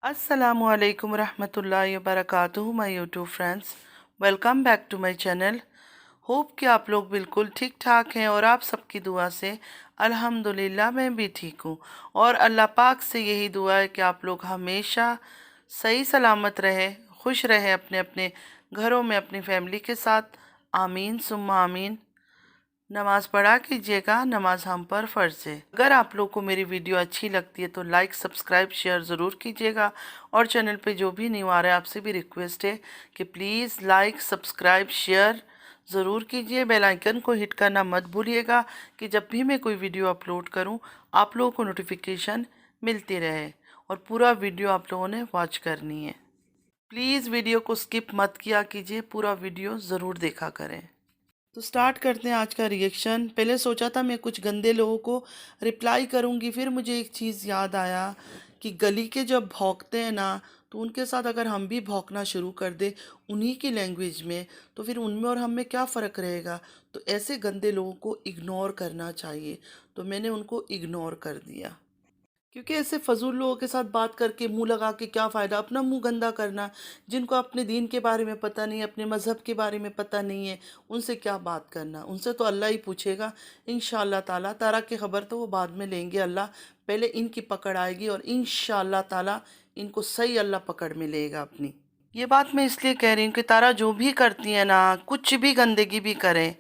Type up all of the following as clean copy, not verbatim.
अस्सलामु अलैकुम रहमतुल्लाहि वबरकातुहू my YouTube friends, welcome back to my channel. Hope कि आप लोग बिल्कुल ठीक ठाक हैं और आप सबकी दुआ से अल्हम्दुलिल्लाह मैं भी ठीक हूँ। और अल्लाह पाक से यही दुआ है कि आप लोग हमेशा सही सलामत रहे, खुश रहे अपने अपने घरों में अपनी फैमिली के साथ। आमीन सुम्मा आमीन। नमाज पढ़ा कीजिएगा, नमाज हम पर फ़र्ज़ है। अगर आप लोग को मेरी वीडियो अच्छी लगती है तो लाइक सब्सक्राइब शेयर ज़रूर कीजिएगा। और चैनल पे जो भी न्यू आ रहा है आपसे भी रिक्वेस्ट है कि प्लीज़ लाइक सब्सक्राइब शेयर ज़रूर कीजिए। बेल आइकन को हिट करना मत भूलिएगा कि जब भी मैं कोई वीडियो अपलोड करूं आप लोगों को नोटिफिकेशन मिलती रहे। और पूरा वीडियो आप लोगों ने वॉच करनी है। प्लीज़ वीडियो को स्किप मत किया कीजिए, पूरा वीडियो ज़रूर देखा करें। तो स्टार्ट करते हैं आज का रिएक्शन। पहले सोचा था मैं कुछ गंदे लोगों को रिप्लाई करूंगी, फिर मुझे एक चीज़ याद आया कि गली के जब भौंकते हैं ना, तो उनके साथ अगर हम भी भौंकना शुरू कर दें उन्हीं की लैंग्वेज में, तो फिर उनमें और हम में क्या फ़र्क रहेगा। तो ऐसे गंदे लोगों को इग्नोर करना चाहिए। तो मैंने उनको इग्नोर कर दिया, क्योंकि ऐसे फजूल लोगों के साथ बात करके मुंह लगा के क्या फ़ायदा, अपना मुंह गंदा करना। जिनको अपने दीन के बारे में पता नहीं है, अपने मज़हब के बारे में पता नहीं है, उनसे क्या बात करना। उनसे तो अल्लाह ही पूछेगा इंशाअल्लाह ताला। तारा की ख़बर तो वो बाद में लेंगे अल्लाह, पहले इनकी पकड़ आएगी और इंशाअल्लाह ताला इनको सही अल्लाह पकड़ में लेगा अपनी। ये बात मैं इसलिए कह रही हूँ कि तारा जो भी करती है ना, कुछ भी गंदगी भी करें,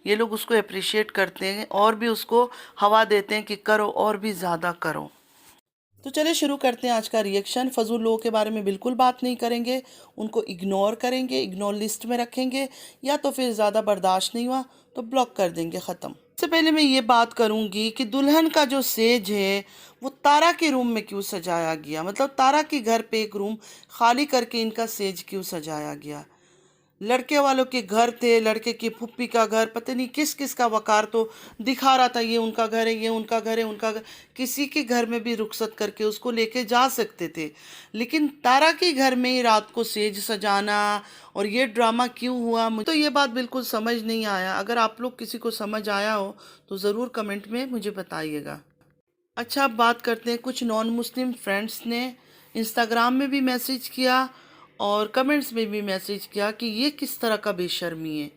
ये लोग उसको अप्रिशिएट करते हैं और भी उसको हवा देते हैं कि करो और भी ज़्यादा करो। तो चलिए शुरू करते हैं आज का रिएक्शन। फजूल लोगों के बारे में बिल्कुल बात नहीं करेंगे, उनको इग्नोर करेंगे, इग्नोर लिस्ट में रखेंगे, या तो फिर ज़्यादा बर्दाश्त नहीं हुआ तो ब्लॉक कर देंगे, ख़त्म। सबसे पहले मैं ये बात करूंगी कि दुल्हन का जो सेज है वो तारा के रूम में क्यों सजाया गया। मतलब तारा के घर पे एक रूम खाली करके इनका सेज क्यों सजाया गया। लड़के वालों के घर थे, लड़के की फुप्पी का घर, पता नहीं किस किस का वकार तो दिखा रहा था, ये उनका घर है, ये उनका घर है, उनका घर। किसी के घर में भी रुखसत करके उसको लेके जा सकते थे, लेकिन तारा के घर में ही रात को सेज सजाना और ये ड्रामा क्यों हुआ, मुझे तो ये बात बिल्कुल समझ नहीं आया। अगर आप लोग किसी को समझ आया हो तो ज़रूर कमेंट में मुझे बताइएगा। अच्छा, अब बात करते हैं। कुछ नॉन मुस्लिम फ्रेंड्स ने इंस्टाग्राम में भी मैसेज किया और कमेंट्स में भी मैसेज किया कि ये किस तरह का बेशर्मी है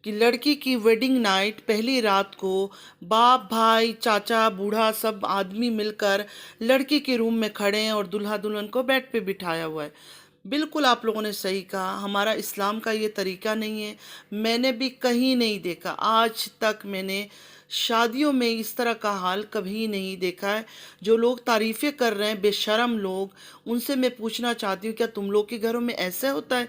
कि लड़की की वेडिंग नाइट पहली रात को बाप भाई चाचा बूढ़ा सब आदमी मिलकर लड़की के रूम में खड़े हैं और दूल्हा दुल्हन को बेड पे बिठाया हुआ है। बिल्कुल आप लोगों ने सही कहा, हमारा इस्लाम का ये तरीका नहीं है। मैंने भी कहीं नहीं देखा, आज तक मैंने शादियों में इस तरह का हाल कभी नहीं देखा है। जो लोग तारीफ़ें कर रहे हैं बेशरम लोग, उनसे मैं पूछना चाहती हूँ क्या तुम लोग के घरों में ऐसे होता है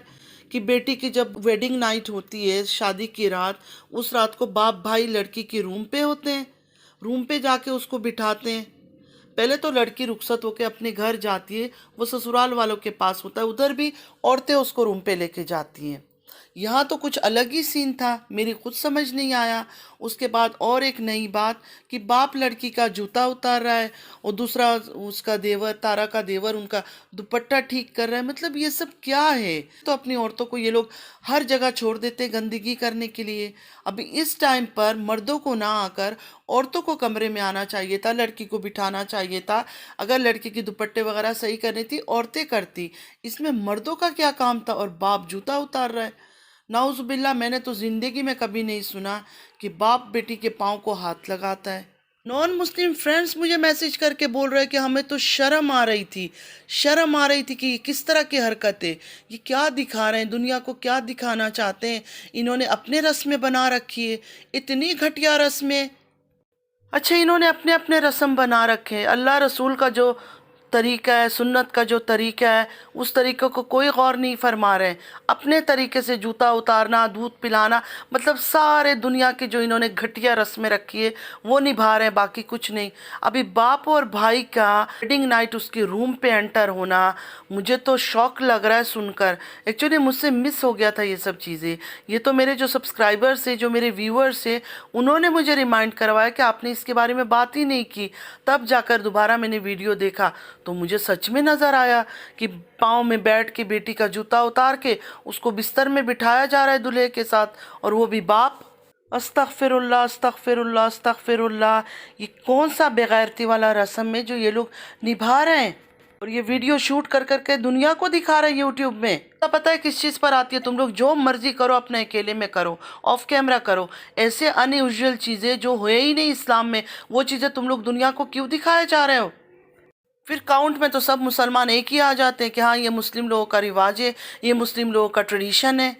कि बेटी की जब वेडिंग नाइट होती है, शादी की रात, उस रात को बाप भाई लड़की के रूम पे होते हैं, रूम पे जाके उसको बिठाते हैं। पहले तो लड़की रुखसत होके अपने घर जाती है, वो ससुराल वालों के पास होता है, उधर भी औरतें उसको रूम पे लेके जाती हैं। यहाँ तो कुछ अलग ही सीन था, मेरी खुद समझ नहीं आया। उसके बाद और एक नई बात कि बाप लड़की का जूता उतार रहा है और दूसरा उसका देवर, तारा का देवर, उनका दुपट्टा ठीक कर रहा है। मतलब ये सब क्या है। तो अपनी औरतों को ये लोग हर जगह छोड़ देते हैं गंदगी करने के लिए। अभी इस टाइम पर मर्दों को ना आकर औरतों को कमरे में आना चाहिए था, लड़की को बिठाना चाहिए था। अगर लड़की की दुपट्टे वगैरह सही करनी थी औरतें करती, इसमें मर्दों का क्या काम था। और बाप जूता उतार रहा है, नाउजुबिल्ला। मैंने तो जिंदगी में कभी नहीं सुना कि बाप बेटी के पाँव को हाथ लगाता है। नॉन मुस्लिम फ्रेंड्स मुझे मैसेज करके बोल रहे हैं कि हमें तो शर्म आ रही थी, शर्म आ रही थी कि ये किस तरह की हरकत है, ये क्या दिखा रहे हैं, दुनिया को क्या दिखाना चाहते हैं। इन्होंने अपने रस्में बना रखी है, इतनी घटिया रस्में। अच्छा, इन्होंने अपने अपने रस्म बना रखे हैं। अल्लाह रसूल का जो तरीका है, सुन्नत का जो तरीका है, उस तरीके को कोई गौर नहीं फरमा रहे हैं। अपने तरीके से जूता उतारना, दूध पिलाना, मतलब सारे दुनिया की जो इन्होंने घटिया रस्में रखी है वो निभा रहे हैं, बाकी कुछ नहीं। अभी बाप और भाई का वेडिंग नाइट उसके रूम पे एंटर होना, मुझे तो शौक लग रहा है सुनकर। एक्चुअली मुझसे मिस हो गया था ये सब चीज़ें। ये तो मेरे जो सब्सक्राइबर्स है, जो मेरे व्यूअर्स है, उन्होंने मुझे रिमाइंड करवाया कि आपने इसके बारे में बात ही नहीं की। तब जाकर दोबारा मैंने वीडियो देखा तो मुझे सच में नज़र आया कि पाँव में बैठ के बेटी का जूता उतार के उसको बिस्तर में बिठाया जा रहा है दूल्हे के साथ, और वो भी बाप। अस्तगफिरुल्लाह अस्तगफिरुल्लाह अस्तगफिरुल्लाह। ये कौन सा बेगैरती वाला रस्म है जो ये लोग निभा रहे हैं। اور یہ ویڈیو شوٹ کر کر کے دنیا کو دکھا رہا ہے یوٹیوب میں. پتہ ہے کس چیز پر آتی ہے؟ تم لوگ جو مرضی کرو اپنے اکیلے میں کرو، آف کیمرہ کرو. ایسے ان یوزول چیزیں جو ہوئے ہی نہیں اسلام میں، وہ چیزیں تم لوگ دنیا کو کیوں دکھائے جا رہے ہو؟ پھر کاؤنٹ میں تو سب مسلمان ایک ہی آ جاتے ہیں کہ ہاں یہ مسلم لوگوں کا رواج ہے، یہ مسلم لوگوں کا ٹریڈیشن ہے.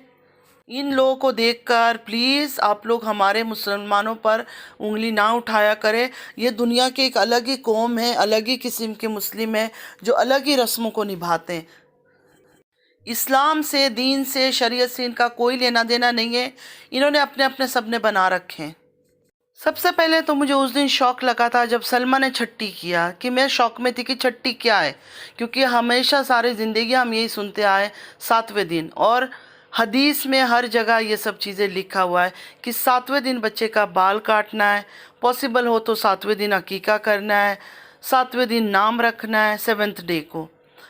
ان لوگوں کو دیکھ کر پلیز آپ لوگ ہمارے مسلمانوں پر انگلی نہ اٹھایا کرے. یہ دنیا کے ایک الگ ہی قوم ہے، الگ ہی قسم کے مسلم ہیں جو الگ ہی رسموں کو نبھاتے ہیں. اسلام سے، دین سے، شریعت سے ان کا کوئی لینا دینا نہیں ہے. انہوں نے اپنے اپنے سب نے بنا رکھے ہیں. سب سے پہلے تو مجھے اس دن شوق لگا تھا جب سلمہ نے چھٹی کیا، کہ میں شوق میں تھی کہ چھٹی کیا ہے، کیونکہ ہمیشہ ساری زندگی ہم یہی سنتے آئے 7ویں دن، اور حدیث میں ہر جگہ یہ سب چیزیں لکھا ہوا ہے کہ 7ویں دن بچے کا بال کاٹنا ہے، پاسبل ہو تو 7ویں دن عقیقہ کرنا ہے، 7ویں دن نام رکھنا ہے 7th ڈے کو.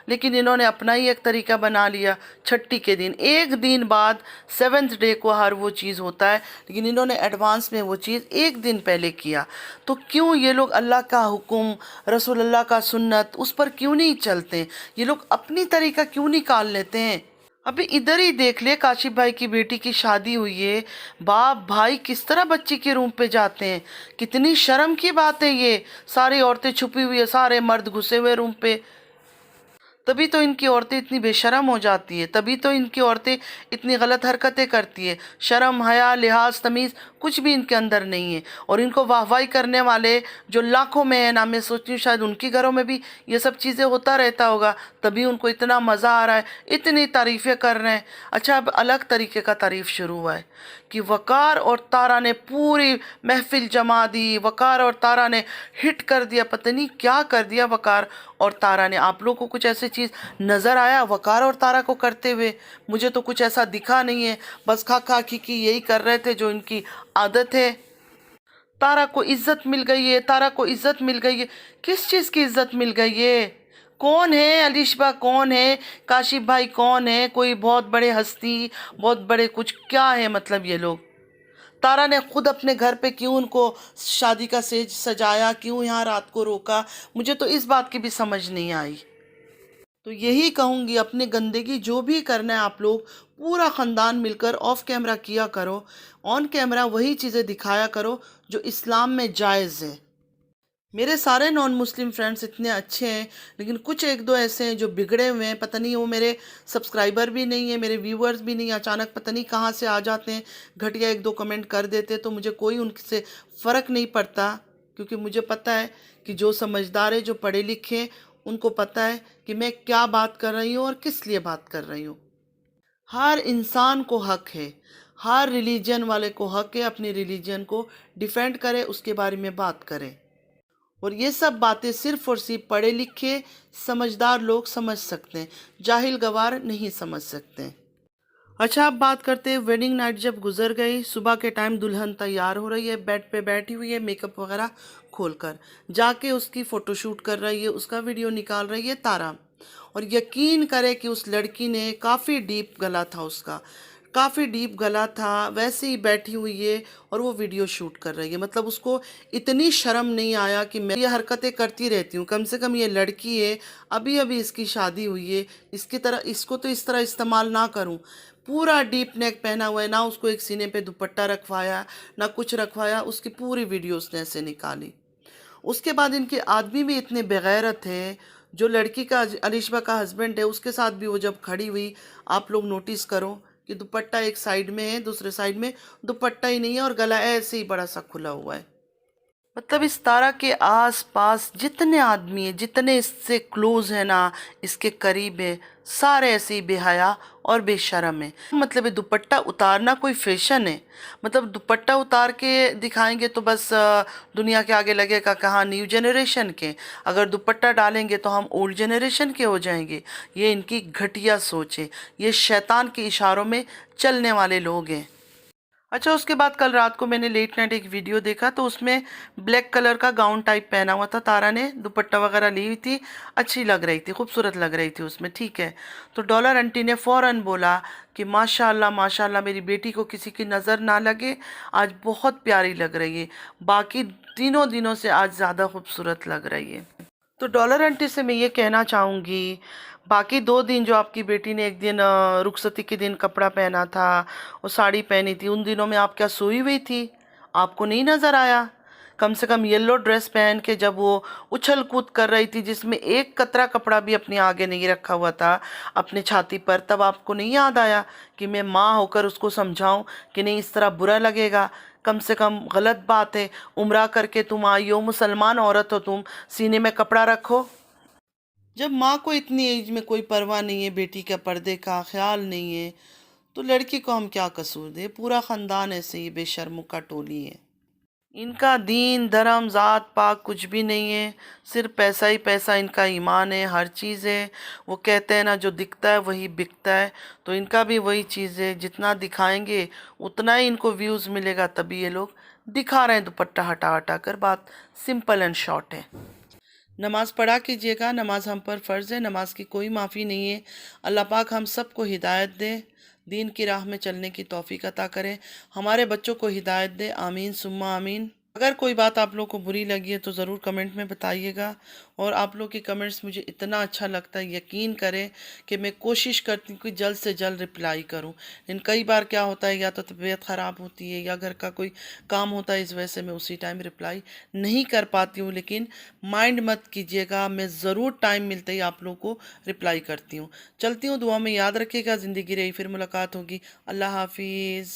لیکن انہوں نے اپنا ہی ایک طریقہ بنا لیا. چھٹی کے دن ایک دن بعد 7th ڈے کو ہر وہ چیز ہوتا ہے، لیکن انہوں نے ایڈوانس میں وہ چیز ایک دن پہلے کیا. تو کیوں یہ لوگ اللہ کا حکم، رسول اللہ کا سنت، اس پر کیوں نہیں چلتے؟ یہ لوگ اپنی طریقہ کیوں نکال لیتے ہیں؟ ابھی ادھر ہی دیکھ لے، کاشف بھائی کی بیٹی کی شادی ہوئی ہے، باپ بھائی کس طرح بچی کے روم پہ جاتے ہیں. کتنی شرم کی بات ہے یہ. ساری عورتیں چھپی ہوئی ہے، سارے مرد گھسے ہوئے روم پہ. تبھی تو ان کی عورتیں اتنی بے شرم ہو جاتی ہے، تبھی تو ان کی عورتیں اتنی غلط حرکتیں کرتی ہے. شرم، حیا، لحاظ، تمیز کچھ بھی ان کے اندر نہیں ہے. اور ان کو واہ واہی کرنے والے جو لاکھوں میں ہیں نا، میں سوچتی ہوں شاید ان کی گھروں میں بھی یہ سب چیزیں ہوتا رہتا ہوگا، تبھی ان کو اتنا مزہ آ رہا ہے، اتنی تعریفیں کر رہے ہیں. اچھا، اب الگ طریقے کا تعریف شروع ہوا ہے کہ وقار اور تارا نے پوری محفل جما دی، وقار اور تارا نے ہٹ کر دیا. پتہ نہیں کیا کر دیا وقار اور تارا نے. آپ لوگوں کو کچھ ایسی چیز نظر آیا وقار اور تارا کو کرتے ہوئے؟ مجھے تو کچھ ایسا دکھا نہیں ہے. بس کھا کھا کی یہی کر رہے تھے جو ان کی عادت ہے. تارا کو عزت مل گئی ہے، تارا کو عزت مل گئی ہے. کس چیز کی عزت مل گئی ہے؟ کون ہے علیشبہ؟ کون ہے کاشف بھائی؟ کون ہے کوئی بہت بڑے ہستی، بہت بڑے کچھ؟ کیا ہے مطلب یہ لوگ؟ تارا نے خود اپنے گھر پہ کیوں ان کو شادی کا سیج سجایا، کیوں یہاں رات کو روکا؟ مجھے تو اس بات کی بھی سمجھ نہیں آئی. تو یہی کہوں گی، اپنے گندگی جو بھی کرنا ہے آپ لوگ پورا خاندان مل کر آف کیمرہ کیا کرو. آن کیمرہ وہی چیزیں دکھایا کرو جو اسلام میں جائز ہے. میرے سارے نان مسلم فرینڈز اتنے اچھے ہیں، لیکن کچھ ایک دو ایسے ہیں جو بگڑے ہوئے ہیں. پتہ نہیں وہ میرے سبسکرائبر بھی نہیں ہیں، میرے ویورز بھی نہیں، اچانک پتہ نہیں کہاں سے آ جاتے ہیں، گھٹیا ایک دو کمنٹ کر دیتے. تو مجھے کوئی ان سے فرق نہیں پڑتا، کیونکہ مجھے پتہ ہے کہ جو سمجھدار ہے، جو پڑھے لکھے، ان کو پتہ ہے کہ میں کیا بات کر رہی ہوں اور کس لیے بات کر رہی ہوں. ہر انسان کو حق ہے، ہر ریلیجن والے کو حق ہے اپنی ریلیجن کو ڈیفینڈ کرے، اس کے بارے میں بات کرے. اور یہ سب باتیں صرف اور صرف پڑھے لکھے سمجھدار لوگ سمجھ سکتے ہیں، جاہل گوار نہیں سمجھ سکتے. اچھا، اب بات کرتے ہیں ویڈنگ نائٹ جب گزر گئی. صبح کے ٹائم دلہن تیار ہو رہی ہے، بیڈ پہ بیٹھی ہوئی ہے، میک اپ وغیرہ کھول کر جا کے اس کی فوٹو شوٹ کر رہی ہے، اس کا ویڈیو نکال رہی ہے تارا. اور یقین کرے کہ اس لڑکی نے کافی ڈیپ گلا تھا، اس کا کافی ڈیپ گلا تھا، ویسے ہی بیٹھی ہوئی ہے اور وہ ویڈیو شوٹ کر رہی ہے. مطلب اس کو اتنی شرم نہیں آیا کہ میں یہ حرکتیں کرتی رہتی ہوں، کم سے کم یہ لڑکی ہے، ابھی ابھی اس کی شادی ہوئی ہے، اس کو تو اس طرح استعمال نہ کروں. پورا ڈیپ نیک پہنا ہوا ہے، نہ اس کو ایک سینے پہ دوپٹہ رکھوایا، نہ کچھ رکھوایا. اس کی پوری ویڈیو اس نے ایسے نکالی. اس کے بعد ان کے آدمی بھی اتنے بغیرت ہیں. جو لڑکی کا علیشبہ کا ہسبینڈ ہے، اس کے ساتھ بھی وہ جب کھڑی ہوئی، آپ لوگ نوٹس کرو کہ دوپٹہ ایک سائیڈ میں ہے، دوسرے سائیڈ میں دوپٹہ ہی نہیں ہے، اور گلا ایسے ہی بڑا سا کھلا ہوا ہے. مطلب اس تارا کے آس پاس جتنے آدمی ہیں، جتنے اس سے کلوز ہیں نا، اس کے قریب ہیں، سارے ایسے ہی بے حیا اور بے شرم ہیں. مطلب دوپٹہ اتارنا کوئی فیشن ہے؟ مطلب دوپٹہ اتار کے دکھائیں گے تو بس دنیا کے آگے لگے گا کہاں نیو جنریشن کے، اگر دوپٹہ ڈالیں گے تو ہم اولڈ جنریشن کے ہو جائیں گے. یہ ان کی گھٹیا سوچ ہے، یہ شیطان کے اشاروں میں چلنے والے لوگ ہیں. اچھا، اس کے بعد کل رات کو میں نے لیٹ نائٹ ایک ویڈیو دیکھا، تو اس میں بلیک کلر کا گاؤن ٹائپ پہنا ہوا تھا تارا نے، دوپٹہ وغیرہ لی ہوئی تھی، اچھی لگ رہی تھی، خوبصورت لگ رہی تھی اس میں. ٹھیک ہے، تو ڈالر انٹی نے فوراً بولا کہ ماشاءاللہ ماشاءاللہ، میری بیٹی کو کسی کی نظر نہ لگے، آج بہت پیاری لگ رہی ہے، باقی تینوں دنوں سے آج زیادہ خوبصورت لگ رہی ہے. तो डॉलर आंटी से मैं ये कहना चाहूँगी, बाकी 2 दिन जो आपकी बेटी ने एक दिन रुखसती के दिन कपड़ा पहना था, वो साड़ी पहनी थी, उन दिनों में आप क्या सोई हुई थी? आपको नहीं नज़र आया? कम से कम येलो ड्रेस पहन के जब वो उछल कूद कर रही थी, जिसमें एक कतरा कपड़ा भी अपने आगे नहीं रखा हुआ था अपने छाती पर, तब आपको नहीं याद आया कि मैं माँ होकर उसको समझाऊं कि नहीं, इस तरह बुरा लगेगा? कम से कम गलत बात है, उम्रा करके तुम आई हो, मुसलमान औरत हो तुम, सीने में कपड़ा रखो। जब माँ को इतनी एज में कोई परवाह नहीं है, बेटी का पर्दे का ख्याल नहीं है, तो लड़की को हम क्या कसूर दे? पूरा खानदान ऐसे ही बेशर्मों का टोली है। इनका दीन धर्म जात पात कुछ भी नहीं है, सिर्फ पैसा ही पैसा इनका ईमान है, हर चीज़ है। वो कहते हैं ना, जो दिखता है वही बिकता है, तो इनका भी वही चीज़ है, जितना दिखाएंगे उतना ही इनको व्यूज़ मिलेगा, तभी ये लोग दिखा रहे हैं दुपट्टा हटा हटा कर। बात सिंपल एंड शॉर्ट है। नमाज पढ़ा कीजिएगा, नमाज हम पर फ़र्ज़ है, नमाज की कोई माफ़ी नहीं है। अल्लाह पाक हम सबको हिदायत दे, दीन की राह में चलने की तौफीक अता करें, हमारे बच्चों को हिदायत दे, आमीन सुम्मा आमीन। अगर कोई बात आप लोग को बुरी लगी है तो ज़रूर कमेंट में बताइएगा, और आप लोग के कमेंट्स मुझे इतना अच्छा लगता है, यकीन करें कि मैं कोशिश करती हूँ कि जल्द से जल्द रिप्लाई करूँ। लेकिन कई बार क्या होता है, या तो तबीयत ख़राब होती है या घर का कोई काम होता है, इस वजह से मैं उसी टाइम रिप्लाई नहीं कर पाती हूँ। लेकिन माइंड मत कीजिएगा, मैं ज़रूर टाइम मिलते ही आप लोग को रिप्लाई करती हूँ। चलती हूँ, दुआ में याद रखिएगा। ज़िंदगी रही फिर मुलाकात होगी। अल्लाह हाफिज़।